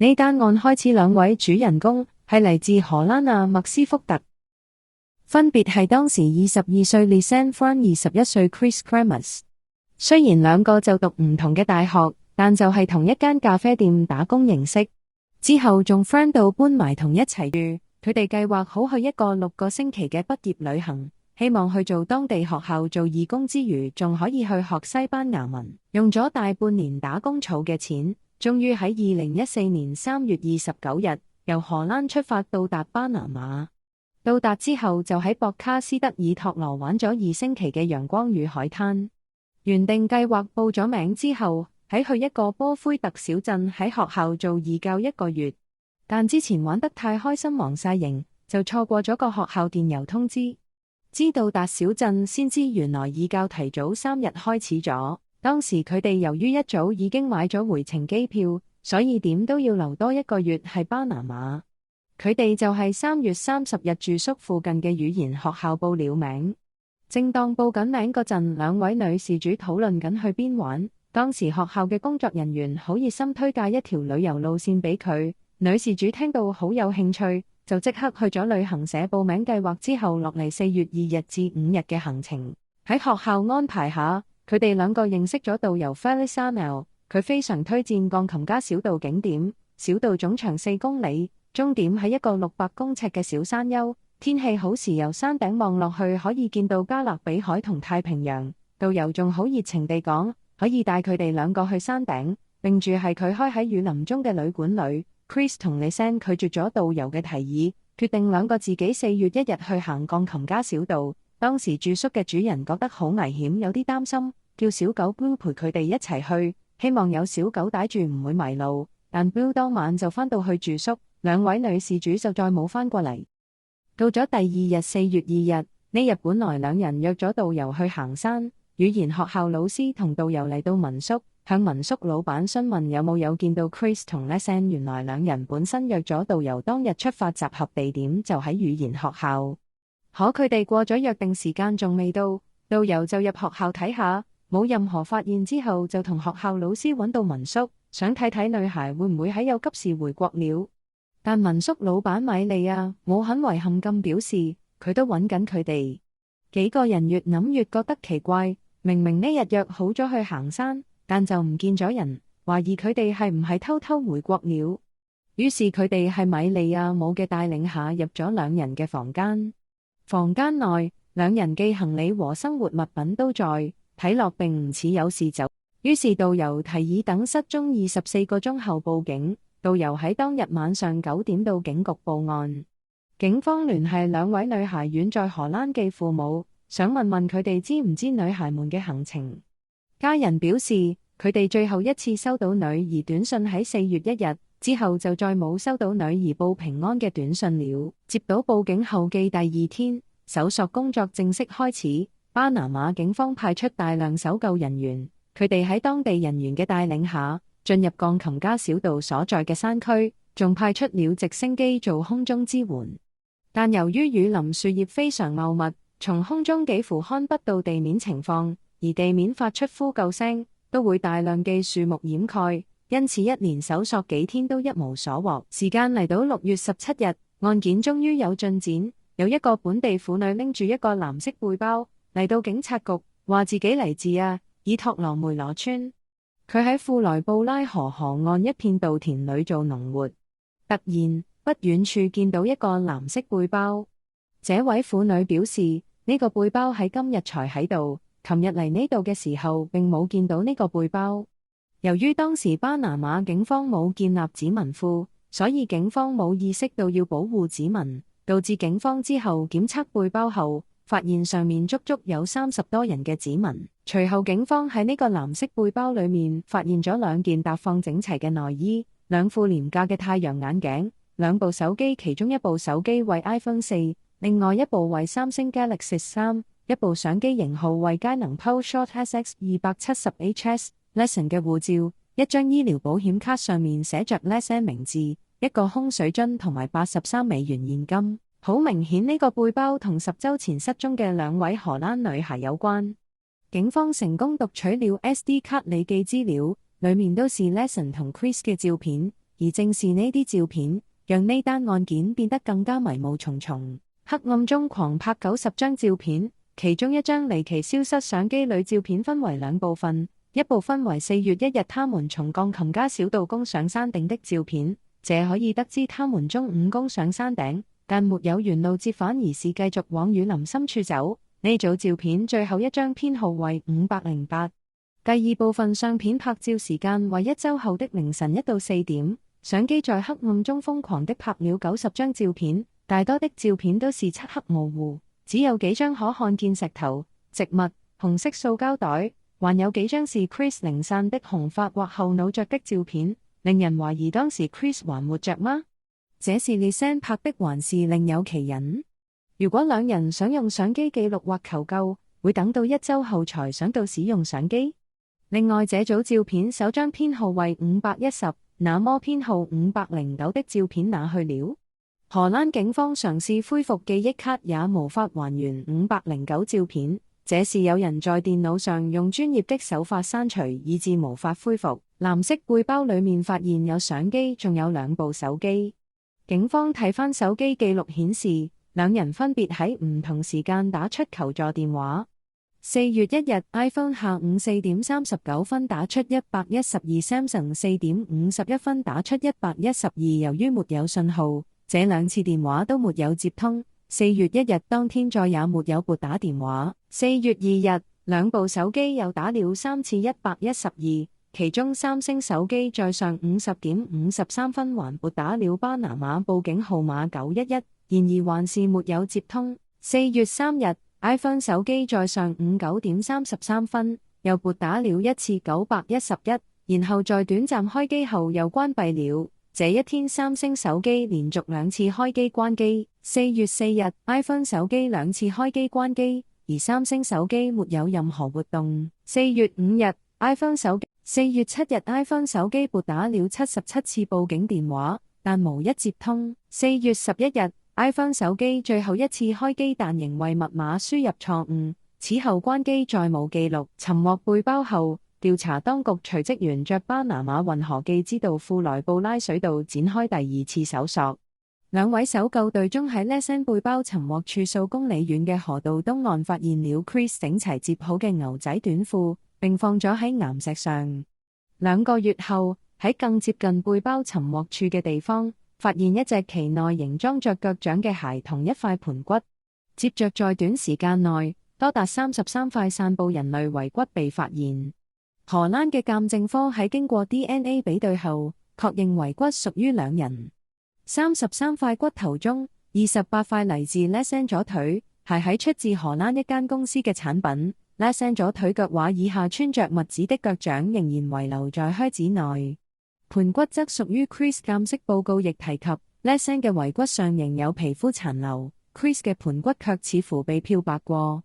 呢單案開始兩位主人公係嚟自荷蘭麥斯福特，分別係當時22歲 Lisanne Fran 21歲 Chris Kramers。雖然兩個就讀唔同嘅大學，但就係同一間咖啡店打工認識，之後仲 friend 到搬埋同一齊住。佢哋計劃好去一個6個星期嘅畢業旅行，希望去做當地學校做義工之餘，仲可以去學西班牙文。用咗大半年打工儲嘅錢，終於喺2014年3月29日由荷蘭出發到達巴拿馬。到達之後就喺博卡斯德爾托羅玩咗2星期嘅陽光與海灘。原定計劃報咗名之後，喺去一個波菲特小鎮喺學校做義教1個月，但之前玩得太開心忘晒形，就錯過咗個學校電郵通知。知道達小鎮先知原來義教提早3日開始咗。當時佢哋由於一早已經買咗回程機票，所以點都要留多1個月喺巴拿馬。佢哋就係3月30日住宿附近嘅語言學校報了名。正當報緊名嗰陣，兩位女事主討論緊去邊玩。當時學校嘅工作人員好熱心推介一條旅遊路線俾佢，女事主聽到好有興趣，就即刻去咗旅行社報名計劃之後落嚟4月2日至5日嘅行程。喺學校安排下，佢哋兩個認識咗導遊 Felix Arnel， 佢非常推薦鋼琴加小道景點，小道總長4公里，終點喺一個600公尺嘅小山丘。天氣好時由山頂望落去可以見到加勒比海同太平洋。導遊仲好熱情地講，可以帶佢哋兩個去山頂，並住係佢開喺雨林中嘅旅館裏。Chris 同 Lisanne 拒絕咗導遊嘅提議，決定兩個自己4月1日去行鋼琴加小道。當時住宿嘅主人覺得好危險，有啲擔心，叫小狗 Blue 陪佢哋一齊去，希望有小狗帶住唔會迷路。但 Blue 當晚就返到去住宿，兩位女事主就再冇返過嚟。到咗第2日4月2日，呢日本來兩人約咗導遊去行山，語言學校老師同導遊嚟到民宿，向民宿老闆詢問有見到 Chris 同 Lisanne。原來兩人本身約咗導遊當日出發集合地點就喺語言學校，可佢哋過咗約定時間仲未到，導遊就入學校睇下，冇任何發現之後就同學校老師揾到民宿，想睇睇女孩會唔會喺有急事回國了。但民宿老闆米利亞冇很遺憾咁表示，佢都揾緊佢哋。幾個人越諗越覺得奇怪，明明呢日約好咗去行山，但就唔見咗人，懷疑佢哋係唔係偷偷回國了。於是佢哋喺米利亞母嘅帶領下入咗兩人嘅房間。房間內兩人寄行李和生活物品都在，睇落並唔似有事走。於是導遊提議等失蹤24個鐘後報警。導遊喺當日晚上9點到警局報案。警方聯繫兩位女孩遠在荷蘭嘅父母，想問問佢哋知唔知女孩們嘅行程。家人表示，佢哋最後一次收到女兒短信喺4月1日之後就再冇收到女兒報平安嘅短信了。接到報警後嘅第2天，搜索工作正式開始。巴拿馬警方派出大量搜救人員，佢哋喺當地人員嘅帶領下進入鋼琴加小道所在嘅山區，仲派出了直升機做空中支援。但由於雨林樹葉非常茂密，從空中幾乎看不到地面情況，而地面發出呼救聲都會大量嘅樹木掩蓋，因此一連搜索幾天都一無所獲。時間嚟到6月17日，案件終於有進展。有一個本地婦女拎住一個藍色背包嚟到警察局，話自己嚟自爾托羅梅羅村。佢喺庫萊布拉河河岸一片稻田裏做農活，突然不遠處見到一個藍色背包。這位婦女表示，呢個背包喺今日才喺度，琴日嚟呢度嘅時候並冇見到呢個背包。由於當時巴拿馬警方冇建立指紋庫，所以警方冇意識到要保護指紋，導致警方之後檢測背包後，發現上面足足有30多人嘅指紋。隨後警方喺呢個藍色背包裏面發現咗2件搭放整齊嘅內衣、2副廉價嘅太陽眼鏡、2部手機，其中一部手機為 iPhone 4，另外一部為三星 Galaxy 3，一部相機型號為佳能 PowerShot SX270HS。Lisanne 嘅護照、一張醫療保險卡上面寫着 Lisanne 名字，一個空水樽同埋83美元現金。好明顯呢個背包同10週前失蹤嘅2位荷蘭女孩有關。警方成功讀取了 SD 卡理記資料，裡面都是 Lisanne同 Chris 嘅照片。而正是呢啲照片，讓呢單案件變得更加迷霧重重。黑暗中狂拍90張照片，其中一張離奇消失相機裏照片分為兩部分，一部分為4月1日他們從鋼琴家小道攻上山頂的照片，這可以得知他們中午攻上山頂，但沒有沿路折返，而是繼續往雨林深處走。呢組照片最後一張編號為508。第二部分相片拍照時間為1週後的凌晨1到4點，相機在黑暗中瘋狂的拍了90張照片，大多的照片都是漆黑模糊，只有幾張可看見石頭、植物、紅色塑膠袋，還有幾張是 Chris 零散的紅髮或後腦着的照片，令人懷疑當時 Chris 還活着嗎？這是 Lisanne 拍的還是另有其人？如果兩人想用相機記錄或求救，會等到1週後才想到使用相機？另外這組照片首張編號為510，那麼編號509的照片哪去了？荷蘭警方嘗試恢復記憶卡也無法還原509照片，這是有人在電腦上用專業的手法刪除，以致無法恢復。藍色背包裡面發現有相機，仲有2部手機。警方睇返手機記錄顯示，兩人分別喺唔同時間打出求助電話。4月1日 iPhone 下午4點39分打出112 ，Samsung 4點51分打出112。由於沒有信號，這兩次電話都沒有接通。4月1日當天再也沒有撥打電話。4月2日兩部手機又打了3次112，其中三星手機在上午10點53分還撥打了巴拿馬報警號碼911。然而還是沒有接通。4月3日 ，iPhone 手機在上午9點33分又撥打了1次911，然後在短暫開機後又關閉了。這一天三星手機連續2次開機關機。4月4日 ，iPhone 手機2次開機關機，而三星手機沒有任何活動。4月5日 ，iPhone 手機4月7日 ，iPhone 手機撥打了77次報警電話，但無一接通。4月11日。iPhone 手機最後一次開機，但仍為密碼輸入錯誤，此後關機再無記錄。尋獲背包後，調查當局隨即沿着巴拿馬運河既知道庫萊布拉水道展開第2次搜索。兩位搜救隊中喺 Lisanne 背包尋獲處數公里遠嘅河道東岸發現了 Chris 整齊摺好嘅牛仔短褲，並放咗喺岩石上。2個月後，喺更接近背包尋獲處嘅地方，發現一隻其內仍裝着腳掌嘅鞋同一塊盤骨，接着在短時間內，多達33塊散布人類遺骨被發現。荷蘭嘅鑑證科喺經過 DNA 比對後，確認遺骨屬於兩人。33塊骨頭中，28塊嚟自 Lisanne 左腿，係喺出自荷蘭一間公司嘅產品。Lisanne 左腿腳踝以下穿着襪子的腳掌仍然遺留在靴子內。盤骨則屬於 Chris。鑑識報告亦提及 Lisanne 嘅遺骨上仍有皮膚殘留，Chris 嘅盤骨卻似乎被漂白過。